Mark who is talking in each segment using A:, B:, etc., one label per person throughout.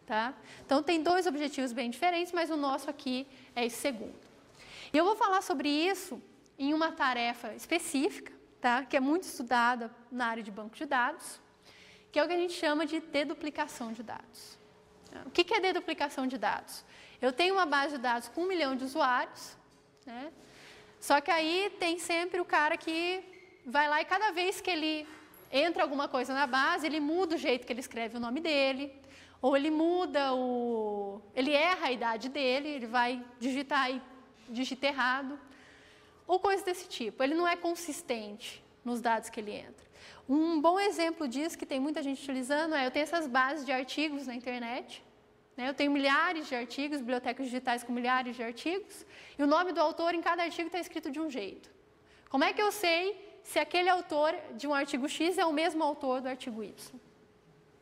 A: Tá? Então, tem dois objetivos bem diferentes, mas o nosso aqui é esse segundo. E eu vou falar sobre isso em uma tarefa específica, tá? Que é muito estudada na área de banco de dados, que é o que a gente chama de deduplicação de dados. O que é deduplicação de dados? Eu tenho uma base de dados com 1 milhão de usuários, né? Só que aí tem sempre o cara que vai lá e cada vez que ele entra alguma coisa na base, ele muda o jeito que ele escreve o nome dele, ou ele ele erra a idade dele, ele vai digitar e digita errado, ou coisa desse tipo. Ele não é consistente nos dados que ele entra. Um bom exemplo disso, que tem muita gente utilizando, eu tenho essas bases de artigos na internet, né? Eu tenho milhares de artigos, bibliotecas digitais com milhares de artigos, e o nome do autor em cada artigo está escrito de um jeito. Como é que eu sei se aquele autor de um artigo X é o mesmo autor do artigo Y?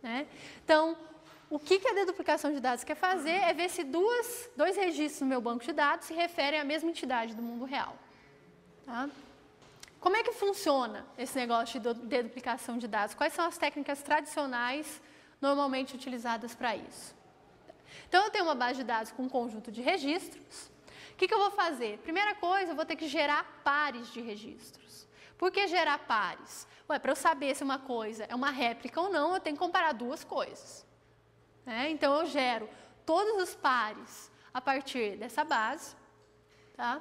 A: Né? Então, o que a deduplicação de dados quer fazer é ver se dois registros no meu banco de dados se referem à mesma entidade do mundo real. Tá? Como é que funciona esse negócio de deduplicação de dados? Quais são as técnicas tradicionais normalmente utilizadas para isso? Então, eu tenho uma base de dados com um conjunto de registros. O que eu vou fazer? Primeira coisa, eu vou ter que gerar pares de registros. Por que gerar pares? Para eu saber se uma coisa é uma réplica ou não, eu tenho que comparar duas coisas. Então, eu gero todos os pares a partir dessa base. Tá?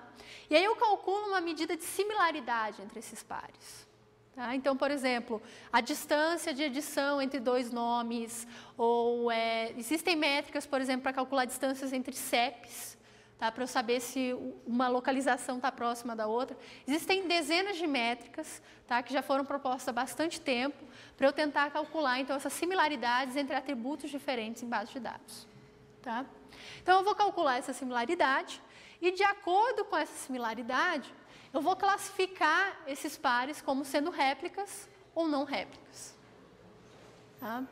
A: E aí eu calculo uma medida de similaridade entre esses pares. Tá? Então, por exemplo, a distância de edição entre dois nomes, ou existem métricas, por exemplo, para calcular distâncias entre CEPs, tá? Para eu saber se uma localização está próxima da outra. Existem dezenas de métricas, tá? Que já foram propostas há bastante tempo, para eu tentar calcular então, essas similaridades entre atributos diferentes em bases de dados. Tá? Então, eu vou calcular essa similaridade, e de acordo com essa similaridade, eu vou classificar esses pares como sendo réplicas ou não réplicas. Tá?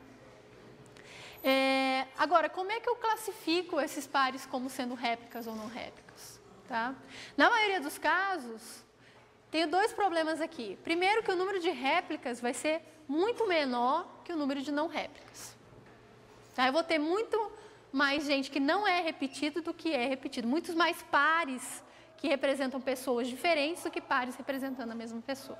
A: Agora, como é que eu classifico esses pares como sendo réplicas ou não réplicas? Tá? Na maioria dos casos, tenho dois problemas aqui. Primeiro, que o número de réplicas vai ser muito menor que o número de não réplicas. Tá? Eu vou ter muito mais gente que não é repetido do que é repetido. Muitos mais pares que representam pessoas diferentes do que pares representando a mesma pessoa.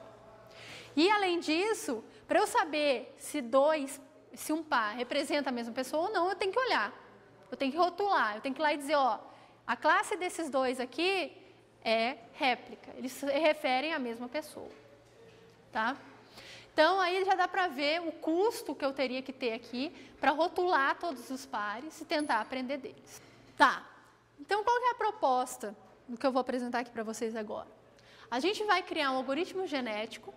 A: E, além disso, para eu saber se um par representa a mesma pessoa ou não, eu tenho que olhar. Eu tenho que rotular, eu tenho que ir lá e dizer, a classe desses dois aqui é réplica. Eles se referem à mesma pessoa. Tá? Então, aí já dá para ver o custo que eu teria que ter aqui para rotular todos os pares e tentar aprender deles. Tá, então qual que é a proposta do que eu vou apresentar aqui para vocês agora? A gente vai criar um algoritmo genético.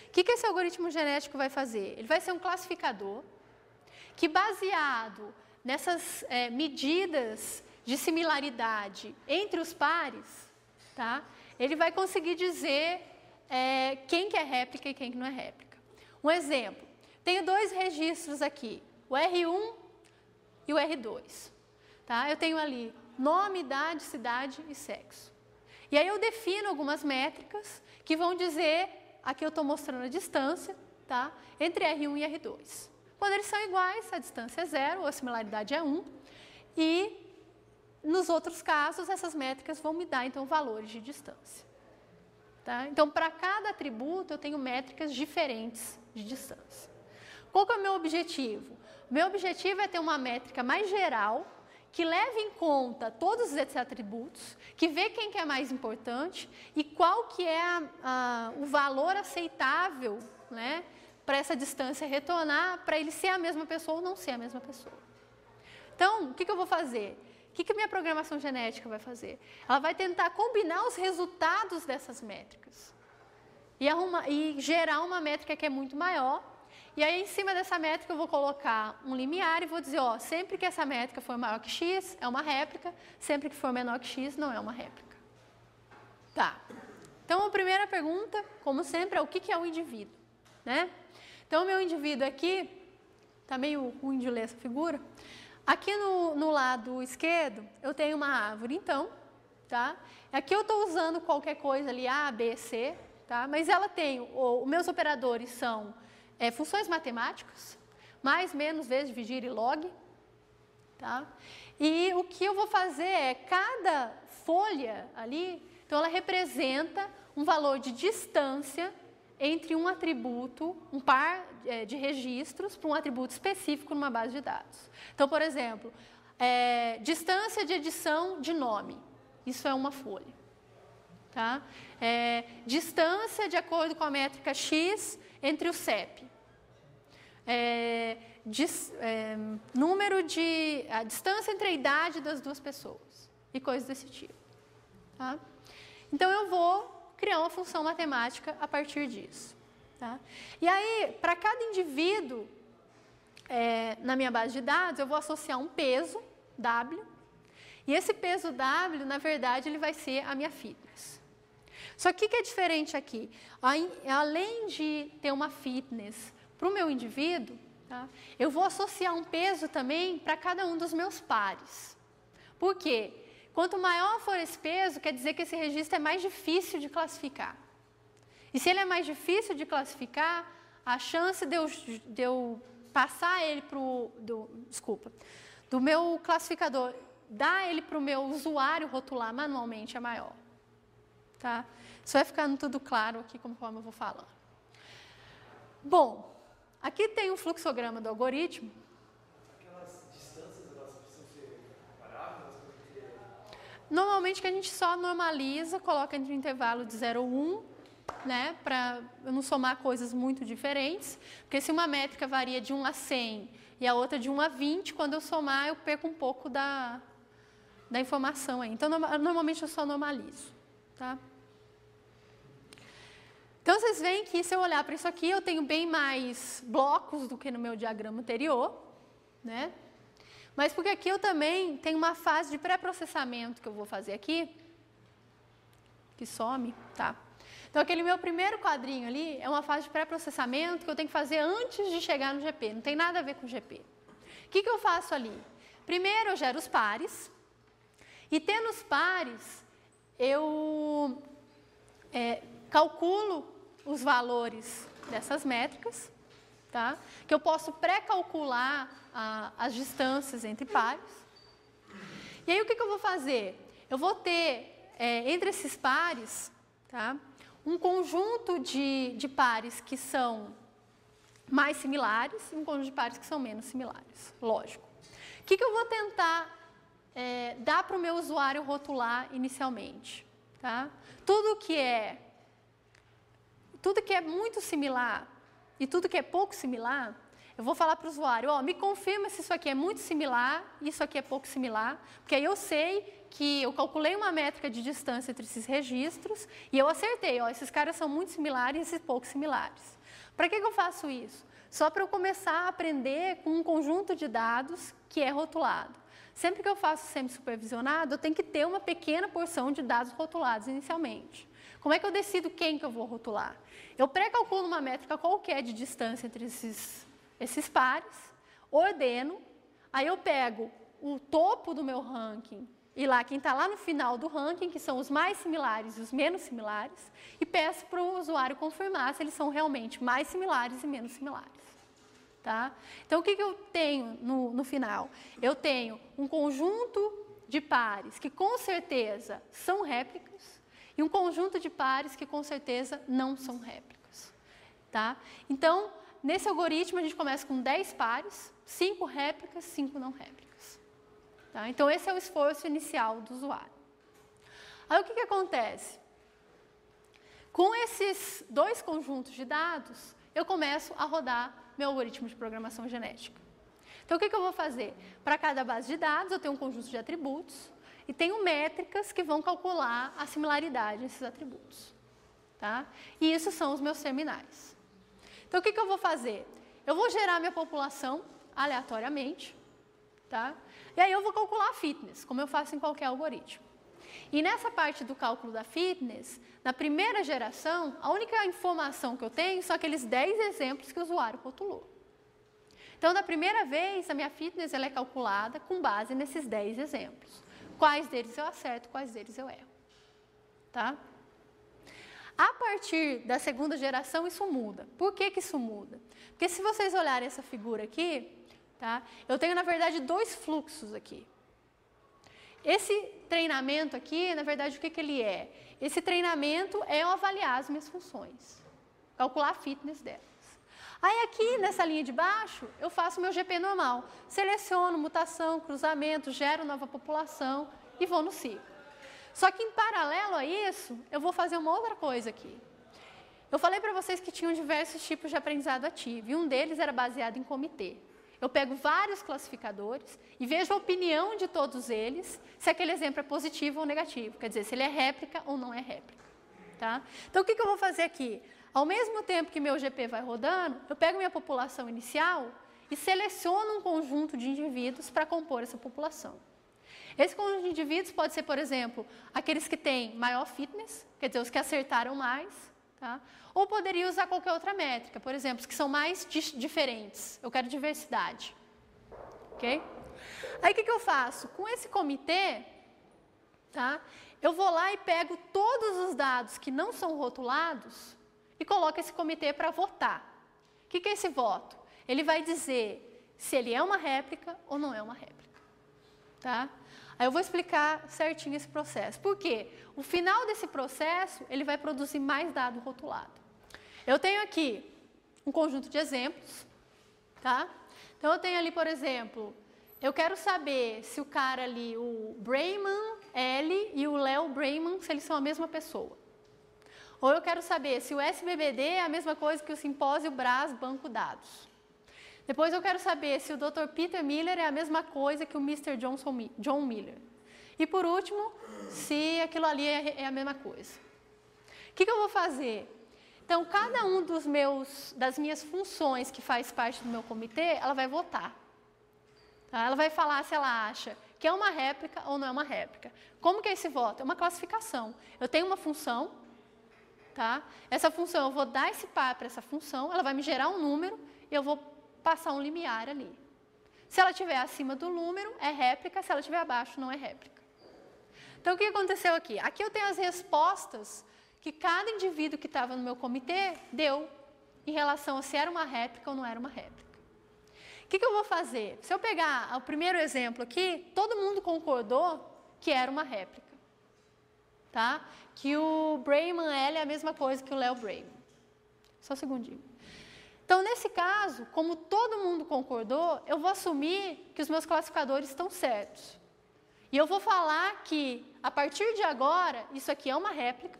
A: O que esse algoritmo genético vai fazer? Ele vai ser um classificador que, baseado nessas medidas de similaridade entre os pares, tá? Ele vai conseguir dizer quem que é réplica e quem que não é réplica. Um exemplo, tenho dois registros aqui, o R1 e o R2. Tá? Eu tenho ali nome, idade, cidade e sexo. E aí eu defino algumas métricas que vão dizer, aqui eu estou mostrando a distância, tá? Entre R1 e R2. Quando eles são iguais, a distância é 0, ou a similaridade é 1. E nos outros casos, essas métricas vão me dar, então, valores de distância. Tá? Então, para cada atributo, eu tenho métricas diferentes de distância. Qual que é o meu objetivo? O meu objetivo é ter uma métrica mais geral, que leve em conta todos esses atributos, que vê quem que é mais importante e qual que é o valor aceitável, né, para essa distância retornar, para ele ser a mesma pessoa ou não ser a mesma pessoa. Então, o que eu vou fazer? O que a minha programação genética vai fazer? Ela vai tentar combinar os resultados dessas métricas e gerar uma métrica que é muito maior. E aí, em cima dessa métrica, eu vou colocar um limiar e vou dizer, sempre que essa métrica for maior que x, é uma réplica, sempre que for menor que x, não é uma réplica. Tá. Então, a primeira pergunta, como sempre, é o que é um indivíduo, né? Então, o meu indivíduo aqui, está meio ruim de ler essa figura. Aqui no lado esquerdo, eu tenho uma árvore, então, tá? Aqui eu estou usando qualquer coisa ali, A, B, C, tá? Mas ela tem, os meus operadores são funções matemáticas, mais, menos, vezes, dividir e log, Tá? E o que eu vou fazer é, cada folha ali, então ela representa um valor de distância entre um atributo, um par de registros para um atributo específico numa base de dados. Então, por exemplo, distância de edição de nome, isso é uma folha. Tá? Distância de acordo com a métrica X entre o CEP. A distância entre a idade das duas pessoas e coisas desse tipo. Tá? Então, eu vou criar uma função matemática a partir disso. Tá? E aí, para cada indivíduo na minha base de dados, eu vou associar um peso, W, e esse peso W, na verdade, ele vai ser a minha fitness. Só que o que é diferente aqui? Além de ter uma fitness para o meu indivíduo, tá? Eu vou associar um peso também para cada um dos meus pares. Por quê? Quanto maior for esse peso, quer dizer que esse registro é mais difícil de classificar. E se ele é mais difícil de classificar, a chance de eu passar ele para o... do meu classificador, dar ele para o meu usuário rotular manualmente é maior. Tá? Isso vai ficando tudo claro aqui conforme eu vou falando. Bom, aqui tem um fluxograma do algoritmo.
B: Aquelas distâncias, elas precisam ser comparáveis?
A: Normalmente que a gente só normaliza, coloca entre o intervalo de 0 e 1, né, para eu não somar coisas muito diferentes, porque se uma métrica varia de 1 a 100 e a outra de 1 a 20, quando eu somar eu perco um pouco da informação aí. Então, normalmente eu só normalizo. Tá? Então, vocês veem que se eu olhar para isso aqui, eu tenho bem mais blocos do que no meu diagrama anterior, né? Mas porque aqui eu também tenho uma fase de pré-processamento que eu vou fazer aqui, que some, tá? Então, aquele meu primeiro quadrinho ali é uma fase de pré-processamento que eu tenho que fazer antes de chegar no GP, não tem nada a ver com o GP. O que eu faço ali? Primeiro, eu gero os pares, e tendo os pares, eu calculo os valores dessas métricas, tá? Que eu posso pré-calcular as distâncias entre pares. E aí, o que eu vou fazer? Eu vou ter, entre esses pares, tá, um conjunto de pares que são mais similares e um conjunto de pares que são menos similares, lógico. O que eu vou tentar dar para o meu usuário rotular inicialmente? Tá? Tudo que é muito similar e tudo que é pouco similar, eu vou falar para o usuário, me confirma se isso aqui é muito similar e isso aqui é pouco similar, porque aí eu sei que eu calculei uma métrica de distância entre esses registros e eu acertei, esses caras são muito similares e esses pouco similares. Para que eu faço isso? Só para eu começar a aprender com um conjunto de dados que é rotulado. Sempre que eu faço semi-supervisionado, eu tenho que ter uma pequena porção de dados rotulados inicialmente. Como é que eu decido quem que eu vou rotular? Eu pré-calculo uma métrica qualquer de distância entre esses pares, ordeno, aí eu pego o topo do meu ranking e lá quem está lá no final do ranking, que são os mais similares e os menos similares, e peço para o usuário confirmar se eles são realmente mais similares e menos similares. Tá? Então, o que eu tenho no final? Eu tenho um conjunto de pares que com certeza são réplicas e um conjunto de pares que com certeza não são réplicas. Tá? Então, nesse algoritmo a gente começa com 10 pares, 5 réplicas, 5 não réplicas. Tá? Então, esse é o esforço inicial do usuário. Aí, o que acontece? Com esses dois conjuntos de dados, eu começo a rodar meu algoritmo de programação genética. Então, o que eu vou fazer? Para cada base de dados, eu tenho um conjunto de atributos e tenho métricas que vão calcular a similaridade desses atributos. Tá? E isso são os meus terminais. Então, o que eu vou fazer? Eu vou gerar minha população aleatoriamente, tá? E aí eu vou calcular a fitness, como eu faço em qualquer algoritmo. E nessa parte do cálculo da fitness, na primeira geração, a única informação que eu tenho são aqueles 10 exemplos que o usuário rotulou. Então, da primeira vez, a minha fitness ela é calculada com base nesses 10 exemplos. Quais deles eu acerto, quais deles eu erro. Tá? A partir da segunda geração, isso muda. Por que isso muda? Porque se vocês olharem essa figura aqui, Tá? Eu tenho, na verdade, 2 fluxos aqui. Esse treinamento aqui, na verdade, o que ele é? Esse treinamento é eu avaliar as minhas funções, calcular a fitness delas. Aí aqui, nessa linha de baixo, eu faço o meu GP normal. Seleciono mutação, cruzamento, gero nova população e vou no ciclo. Só que em paralelo a isso, eu vou fazer uma outra coisa aqui. Eu falei para vocês que tinham diversos tipos de aprendizado ativo, e um deles era baseado em comitê. Eu pego vários classificadores e vejo a opinião de todos eles, se aquele exemplo é positivo ou negativo, quer dizer, se ele é réplica ou não é réplica. Tá? Então, o que eu vou fazer aqui? Ao mesmo tempo que meu GP vai rodando, eu pego minha população inicial e seleciono um conjunto de indivíduos para compor essa população. Esse conjunto de indivíduos pode ser, por exemplo, aqueles que têm maior fitness, quer dizer, os que acertaram mais, tá? Ou poderia usar qualquer outra métrica, por exemplo, os que são mais diferentes. Eu quero diversidade. Ok? Aí o que eu faço? Com esse comitê, tá? Eu vou lá e pego todos os dados que não são rotulados e coloco esse comitê para votar. O que é esse voto? Ele vai dizer se ele é uma réplica ou não é uma réplica. Tá? Aí eu vou explicar certinho esse processo. Por quê? O final desse processo, ele vai produzir mais dado rotulado. Eu tenho aqui um conjunto de exemplos, tá? Então eu tenho ali, por exemplo, eu quero saber se o cara ali, o Brayman L e o Léo Brayman, se eles são a mesma pessoa. Ou eu quero saber se o SBBD é a mesma coisa que o Simpósio Brás Banco Dados. Depois eu quero saber se o Dr. Peter Miller é a mesma coisa que o Mr. John Miller. E por último, se aquilo ali é a mesma coisa. O que eu vou fazer? Então, cada um das minhas funções que faz parte do meu comitê, ela vai votar. Tá? Ela vai falar se ela acha que é uma réplica ou não é uma réplica. Como que é esse voto? É uma classificação. Eu tenho uma função, tá? Essa função, eu vou dar esse par para essa função, ela vai me gerar um número e eu vou passar um limiar ali. Se ela estiver acima do número, é réplica, se ela estiver abaixo, não é réplica. Então, o que aconteceu aqui? Aqui eu tenho as respostas que cada indivíduo que estava no meu comitê deu em relação a se era uma réplica ou não era uma réplica. O que eu vou fazer? Se eu pegar o primeiro exemplo aqui, todo mundo concordou que era uma réplica. Tá? Que o Brayman L é a mesma coisa que o Léo Brayman. Só um segundinho. Então, nesse caso, como todo mundo concordou, eu vou assumir que os meus classificadores estão certos. E eu vou falar que, a partir de agora, isso aqui é uma réplica,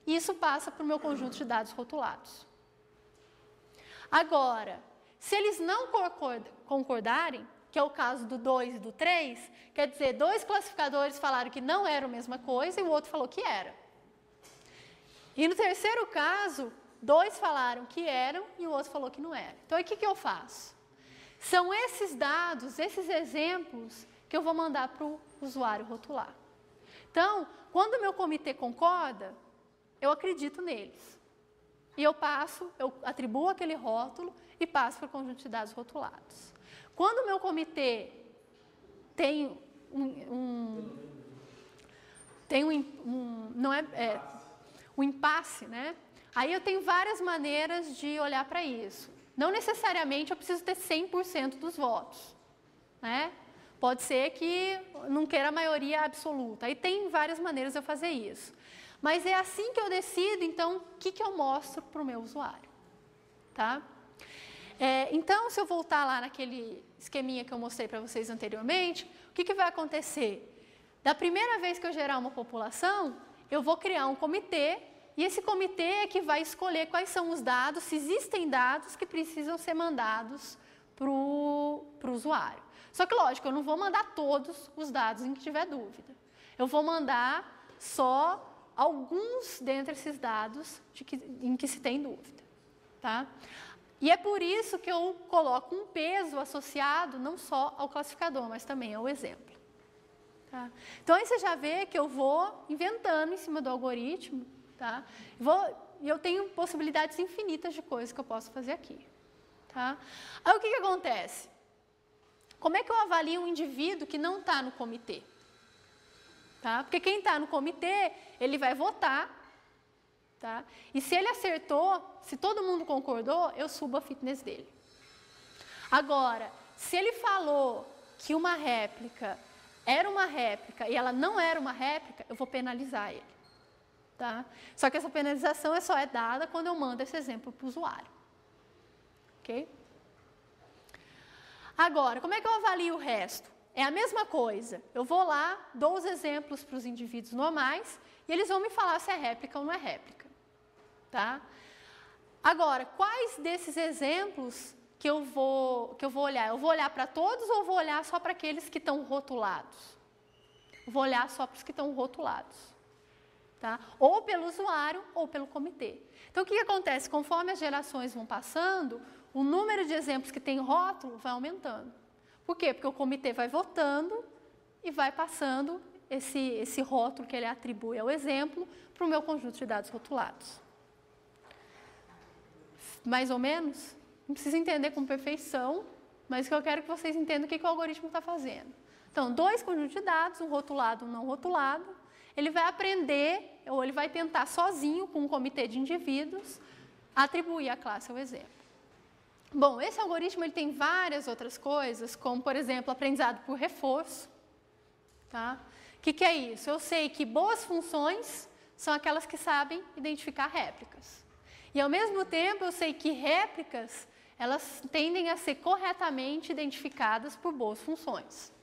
A: e isso passa para o meu conjunto de dados rotulados. Agora, se eles não concordarem, que é o caso do 2 e do 3, quer dizer, 2 classificadores falaram que não era a mesma coisa e o outro falou que era. E no terceiro caso, 2 falaram que eram e o outro falou que não era. Então, aí, o que eu faço? São esses dados, esses exemplos, que eu vou mandar para o usuário rotular. Então, quando o meu comitê concorda, eu acredito neles. E eu atribuo aquele rótulo e passo para o conjunto de dados rotulados. Quando o meu comitê tem um impasse, né? Aí eu tenho várias maneiras de olhar para isso. Não necessariamente eu preciso ter 100% dos votos, né? Pode ser que não queira a maioria absoluta. Aí tem várias maneiras de eu fazer isso. Mas é assim que eu decido, então, o que eu mostro para o meu usuário. Tá? Então, se eu voltar lá naquele esqueminha que eu mostrei para vocês anteriormente, o que vai acontecer? Da primeira vez que eu gerar uma população, eu vou criar um comitê, e esse comitê é que vai escolher quais são os dados, se existem dados que precisam ser mandados para o usuário. Só que, lógico, eu não vou mandar todos os dados em que tiver dúvida. Eu vou mandar só alguns dentre esses dados em que se tem dúvida. Tá? E é por isso que eu coloco um peso associado não só ao classificador, mas também ao exemplo. Tá? Então, aí você já vê que eu vou inventando em cima do algoritmo. Tá? E eu tenho possibilidades infinitas de coisas que eu posso fazer aqui. Tá? Aí o que acontece? Como é que eu avalio um indivíduo que não está no comitê? Tá? Porque quem está no comitê, ele vai votar. Tá? E se ele acertou, se todo mundo concordou, eu subo a fitness dele. Agora, se ele falou que uma réplica era uma réplica e ela não era uma réplica, eu vou penalizar ele. Tá? Só que essa penalização só é dada quando eu mando esse exemplo para o usuário. Ok? Agora, como é que eu avalio o resto? É a mesma coisa. Eu vou lá, dou os exemplos para os indivíduos normais e eles vão me falar se é réplica ou não é réplica. Tá? Agora, quais desses exemplos que eu vou olhar? Eu vou olhar para todos ou vou olhar só para aqueles que estão rotulados? Eu vou olhar só para os que estão rotulados. Tá? Ou pelo usuário ou pelo comitê. Então, o que acontece? Conforme as gerações vão passando, o número de exemplos que tem rótulo vai aumentando. Por quê? Porque o comitê vai votando e vai passando esse rótulo que ele atribui ao exemplo para o meu conjunto de dados rotulados. Mais ou menos? Não precisa entender com perfeição, mas o que eu quero que vocês entendam o que o algoritmo está fazendo. Então, 2 conjuntos de dados, um rotulado e um não rotulado. Ele vai aprender, ou ele vai tentar sozinho, com um comitê de indivíduos, atribuir a classe ao exemplo. Bom, esse algoritmo ele tem várias outras coisas, como, por exemplo, aprendizado por reforço. Tá? O que é isso? Eu sei que boas funções são aquelas que sabem identificar réplicas. E, ao mesmo tempo, eu sei que réplicas, elas tendem a ser corretamente identificadas por boas funções.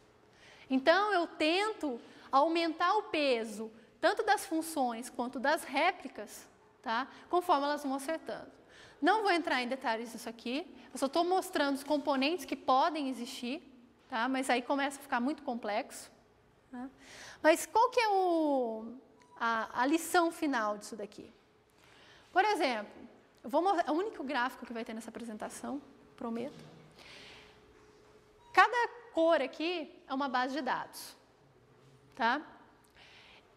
A: Então, eu tento aumentar o peso, tanto das funções quanto das réplicas, tá? Conforme elas vão acertando. Não vou entrar em detalhes disso aqui, eu só estou mostrando os componentes que podem existir, tá? Mas aí começa a ficar muito complexo. Tá? Mas qual que é a lição final disso daqui? Por exemplo, eu vou mostrar, é o único gráfico que vai ter nessa apresentação, prometo. Cada cor aqui é uma base de dados. Tá?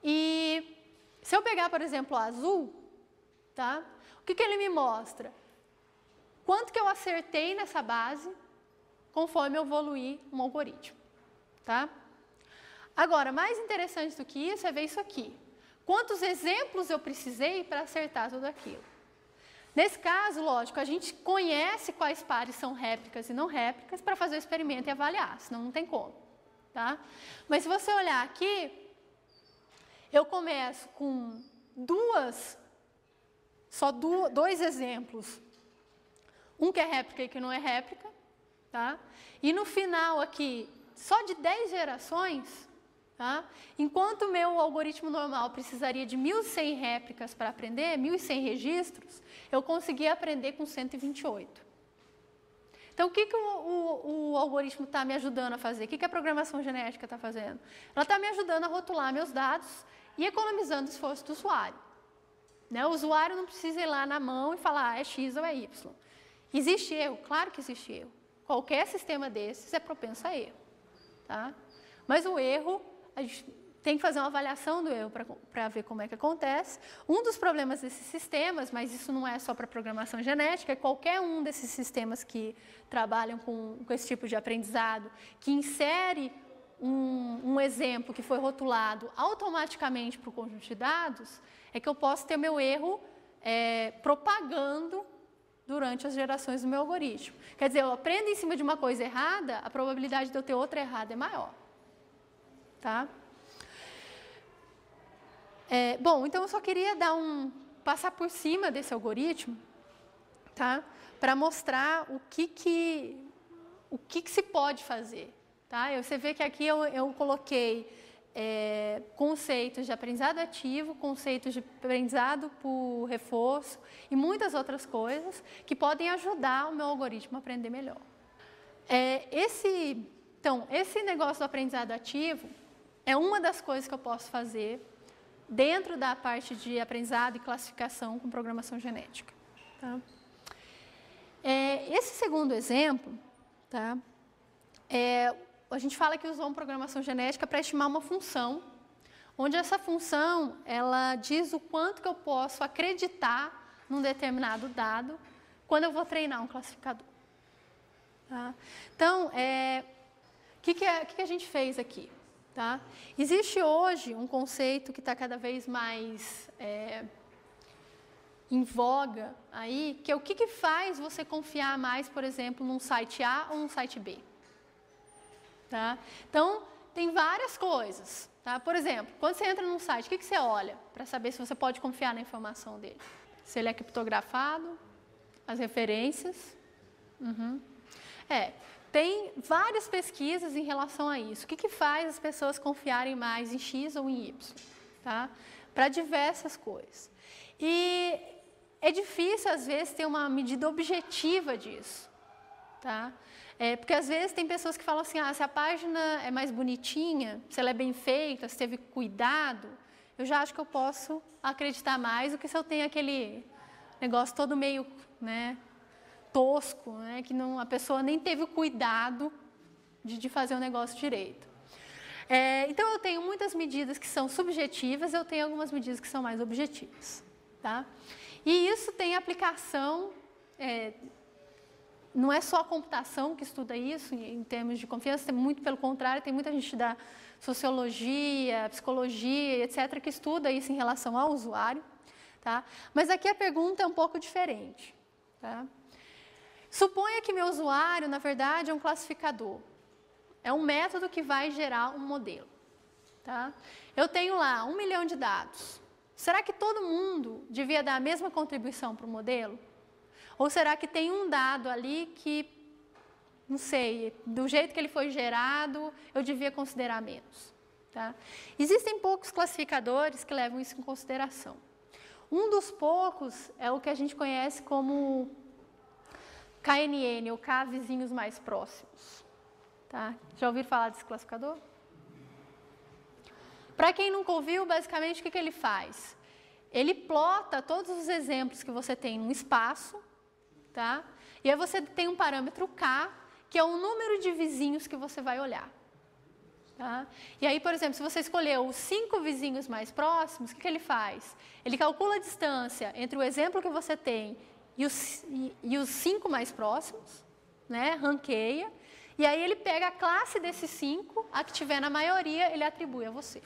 A: E se eu pegar, por exemplo, o azul, tá? O que ele me mostra? Quanto que eu acertei nessa base conforme eu evoluir um algoritmo. Tá? Agora, mais interessante do que isso é ver isso aqui. Quantos exemplos eu precisei para acertar tudo aquilo? Nesse caso, lógico, a gente conhece quais pares são réplicas e não réplicas para fazer o experimento e avaliar, senão não tem como. Tá? Mas se você olhar aqui, eu começo com dois exemplos. Um que é réplica e que não é réplica. Tá? E no final aqui, só de 10 gerações, tá? Enquanto o meu algoritmo normal precisaria de 1.100 réplicas para aprender, 1.100 registros, eu consegui aprender com 128. Então, o que o algoritmo está me ajudando a fazer? O que a programação genética está fazendo? Ela está me ajudando a rotular meus dados e economizando o esforço do usuário. Né? O usuário não precisa ir lá na mão e falar, é X ou é Y. Existe erro? Claro que existe erro. Qualquer sistema desses é propenso a erro. Tá? Mas o erro, a gente tem que fazer uma avaliação do erro para ver como é que acontece. Um dos problemas desses sistemas, mas isso não é só para programação genética, é qualquer um desses sistemas que trabalham com esse tipo de aprendizado, que insere um exemplo que foi rotulado automaticamente para o conjunto de dados, é que eu posso ter meu erro propagando durante as gerações do meu algoritmo. Quer dizer, eu aprendo em cima de uma coisa errada, a probabilidade de eu ter outra errada é maior. Tá? Bom, então eu só queria passar por cima desse algoritmo, tá? Para mostrar o que se pode fazer. Tá? Você vê que aqui eu coloquei conceitos de aprendizado ativo, conceitos de aprendizado por reforço e muitas outras coisas que podem ajudar o meu algoritmo a aprender melhor. Então, esse negócio do aprendizado ativo é uma das coisas que eu posso fazer dentro da parte de aprendizado e classificação com programação genética. Tá? Esse segundo exemplo, tá? A gente fala que usou uma programação genética para estimar uma função, onde essa função ela diz o quanto que eu posso acreditar num determinado dado quando eu vou treinar um classificador. Tá? Então, o que a gente fez aqui? Tá? Existe hoje um conceito que está cada vez mais em voga, aí, que é o que faz você confiar mais, por exemplo, num site A ou num site B. Tá? Então, tem várias coisas. Tá? Por exemplo, quando você entra num site, o que você olha para saber se você pode confiar na informação dele? Se ele é criptografado, as referências. Tem várias pesquisas em relação a isso. O que faz as pessoas confiarem mais em X ou em Y? Tá? Para diversas coisas. E é difícil, às vezes, ter uma medida objetiva disso. Tá? Porque, às vezes, tem pessoas que falam assim, se a página é mais bonitinha, se ela é bem feita, se teve cuidado, eu já acho que eu posso acreditar mais do que se eu tenho aquele negócio todo meio, né, tosco, né, que não, a pessoa nem teve o cuidado de fazer o negócio direito. Então, eu tenho muitas medidas que são subjetivas, eu tenho algumas medidas que são mais objetivas. Tá? E isso tem aplicação, não é só a computação que estuda isso, em termos de confiança, muito pelo contrário, tem muita gente da sociologia, psicologia, etc., que estuda isso em relação ao usuário. Tá? Mas aqui a pergunta é um pouco diferente. Tá? Suponha que meu usuário, na verdade, é um classificador. É um método que vai gerar um modelo. Tá? Eu tenho lá 1 milhão de dados. Será que todo mundo devia dar a mesma contribuição para o modelo? Ou será que tem um dado ali que, não sei, do jeito que ele foi gerado, eu devia considerar menos? Tá? Existem poucos classificadores que levam isso em consideração. Um dos poucos é o que a gente conhece como KNN, ou K vizinhos mais próximos. Tá? Já ouviram falar desse classificador? Para quem nunca ouviu, basicamente, o que ele faz? Ele plota todos os exemplos que você tem num espaço, tá? E aí você tem um parâmetro K, que é o número de vizinhos que você vai olhar. Tá? E aí, por exemplo, se você escolheu os 5 vizinhos mais próximos, o que ele faz? Ele calcula a distância entre o exemplo que você tem e os 5 mais próximos, né? Ranqueia, e aí ele pega a classe desses 5, a que tiver na maioria, ele atribui a você.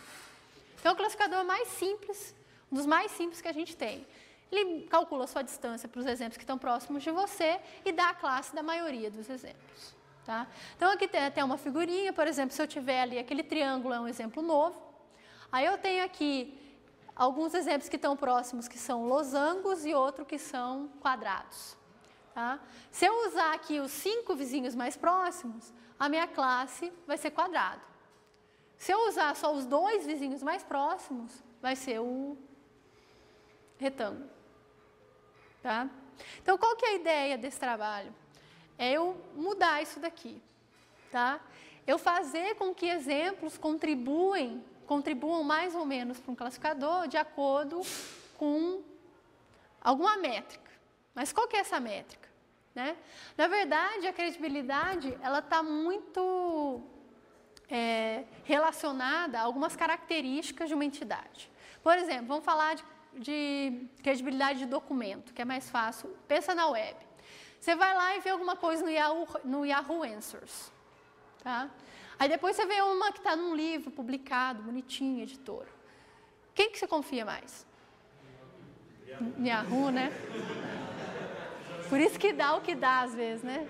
A: Então, é o classificador mais simples, um dos mais simples que a gente tem. Ele calcula a sua distância para os exemplos que estão próximos de você e dá a classe da maioria dos exemplos. Tá? Então, aqui tem até uma figurinha, por exemplo, se eu tiver ali aquele triângulo, é um exemplo novo. Aí eu tenho aqui alguns exemplos que estão próximos, que são losangos, e outro que são quadrados. Tá? Se eu usar aqui os 5 vizinhos mais próximos, a minha classe vai ser quadrado. Se eu usar só os 2 vizinhos mais próximos, vai ser o retângulo. Tá? Então, qual que é a ideia desse trabalho? É eu mudar isso daqui. Tá? Eu fazer com que exemplos contribuam mais ou menos para um classificador de acordo com alguma métrica. Mas qual que é essa métrica? Né? Na verdade, a credibilidade está muito relacionada a algumas características de uma entidade. Por exemplo, vamos falar de credibilidade de documento, que é mais fácil. Pensa na web. Você vai lá e vê alguma coisa no Yahoo Answers. Tá? Aí depois você vê uma que está num livro publicado, bonitinho, editora. Quem que você confia mais? Yahoo, né? Por isso que dá o que dá às vezes, né?